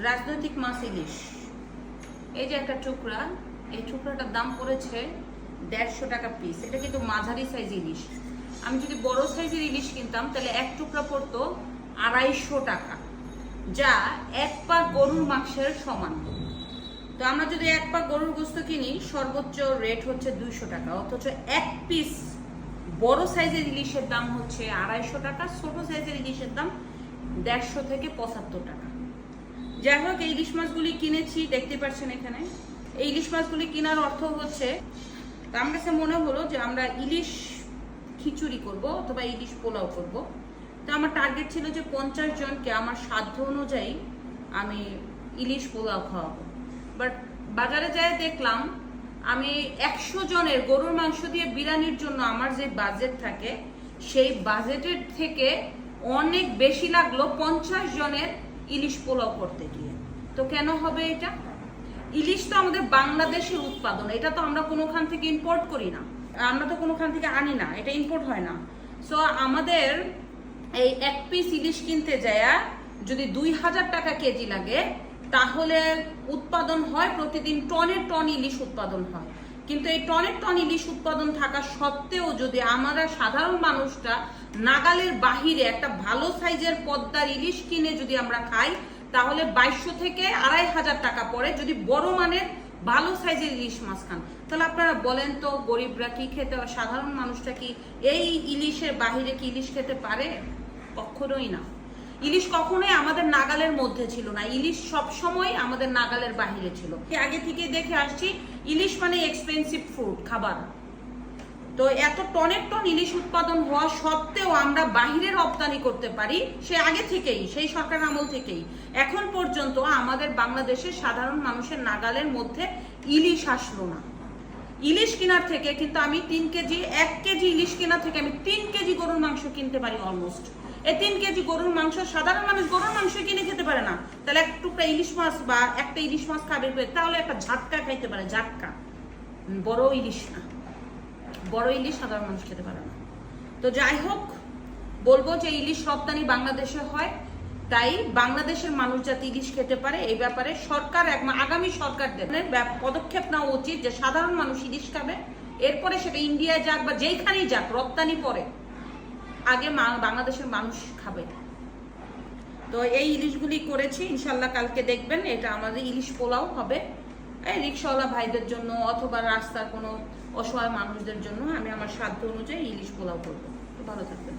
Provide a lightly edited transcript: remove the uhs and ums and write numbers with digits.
রাজনৈতিক মাছ ইলিশ, এই যে একটা টুকরা, এই টুকরাটার দাম পড়েছে 150 টাকা পিস। এটা কিন্তু মাঝারি সাইজ ইলিশ। আমি যদি বড় সাইজের ইলিশ কিনতাম তাহলে এক টুকরা পড়তো 250 টাকা, যা এক পা গরুর মাংসের সমান। তো আমরা যদি এক পা গরুর গোস্ত কিনি সর্বোচ্চ রেট হচ্ছে 200 টাকা, অথচ এক পিস বড় সাইজের ইলিশের দাম হচ্ছে 250 টাকা, ছোট সাইজের ইলিশের দাম 150 থেকে 75 টাকা। যাই হোক, এই ইলিশ মাছগুলি কিনেছি, দেখতে পাচ্ছেন এখানে। এই ইলিশ মাছগুলি কেনার অর্থ হচ্ছে, আমার কাছে মনে হলো যে আমরা ইলিশ খিচুড়ি করব অথবা ইলিশ পোলাও করব। তো আমার টার্গেট ছিল যে 50 জনকে আমার সাধ্য অনুযায়ী আমি ইলিশ পোলাও খাওয়াবো। বাট বাজারে যাই দেখলাম আমি 100 জনের গরুর মাংস দিয়ে বিরিয়ানির জন্য আমার যে বাজেট থাকে সেই বাজেটের থেকে অনেক বেশি লাগলো 50 জনের ইলিশ পোলাও করতে গিয়ে। তো কেন হবে এটা? ইলিশ তো আমাদের বাংলাদেশের উৎপাদন, এটা তো আমরা কোনোখান থেকে ইম্পোর্ট করি না, আমরা তো কোনোখান থেকে আনি না, এটা ইম্পোর্ট হয় না। সো আমাদের এই এক পিস ইলিশ কিনতে যায় যদি 2000 টাকা কেজি লাগে, তাহলে উৎপাদন হয় প্রতিদিন টনের টন ইলিশ উৎপাদন হয়। কিন্তু এই টনের টন ইলিশ উৎপাদন থাকা সত্ত্বেও যদি আমরা সাধারণ মানুষটা নাগালের বাহিরে একটা ভালো সাইজের পদ্মার ইলিশ কিনে যদি আমরা খাই, তাহলে 2200 থেকে 2500 টাকা পড়ে যদি বড় মানের ভালো সাইজের ইলিশ মাছ খান। তাহলে আপনারা বলেন তো, গরিবরা কি খেতে, সাধারণ মানুষটা কি এই ইলিশের বাহিরে কি ইলিশ খেতে পারে? কখনোই না। ইলিশ কখনোই আমাদের নাগালের মধ্যে ছিল না, ইলিশ সব সময় আমাদের নাগালের বাহিরে ছিল। আগে থেকে দেখে আসছি ইলিশ মানে এক্সপেন্সিভ ফুড, খাবার। তো এত টনের টন ইলিশ উৎপাদন হওয়া সত্ত্বেও আমরা বাহিরে রপ্তানি করতে পারি, সে আগে থেকেই, সেই সরকার আমল থেকেই এখন পর্যন্ত আমাদের বাংলাদেশের সাধারণ মানুষের নাগালের মধ্যে ইলিশ আসলো না। ইলিশ কেনার থেকে কিন্তু আমি 3 কেজি, 1 কেজি ইলিশ কেনার থেকে আমি 3 কেজি গরুর মাংস কিনতে পারি অলমোস্ট। এই 3 কেজি গরুর মাংস সাধারণ মানুষ গরুর মাংস কিনে খেতে পারে না, তাহলে এক টুকরা ইলিশ মাছ বা একটা ইলিশ মাছ খাবে, তাহলে একটা ঝাটকা খাইতে পারে, ঝাটকা, বড় ইলিশ না। বড় ইলিশ সাধারণ মানুষ খেতে পারে না। তো যাই হোক, বলবো যে ইলিশ রপ্তানি বাংলাদেশে হয়, তাই বাংলাদেশের মানুষ যাতে ইলিশ খেতে পারে এই ব্যাপারে সরকার, আগামী সরকারদের পদক্ষেপ নেওয়া উচিত যে সাধারণ মানুষ ইলিশ খাবে, এরপরে সেটা ইন্ডিয়ায় যাক বা যেখানেই যাক রপ্তানি পরে, আগে বাংলাদেশের মানুষ খাবে। তো এই ইলিশগুলি করেছি, ইনশাল্লাহ কালকে দেখবেন এটা আমাদের ইলিশ পোলাও হবে। এই রিক্সাওয়ালা ভাইদের জন্য অথবা রাস্তার কোনো অসহায় মানুষদের জন্য আমি আমার সাধ্য অনুযায়ী ইলিশ পোলাও করবো। ভালো থাকবেন।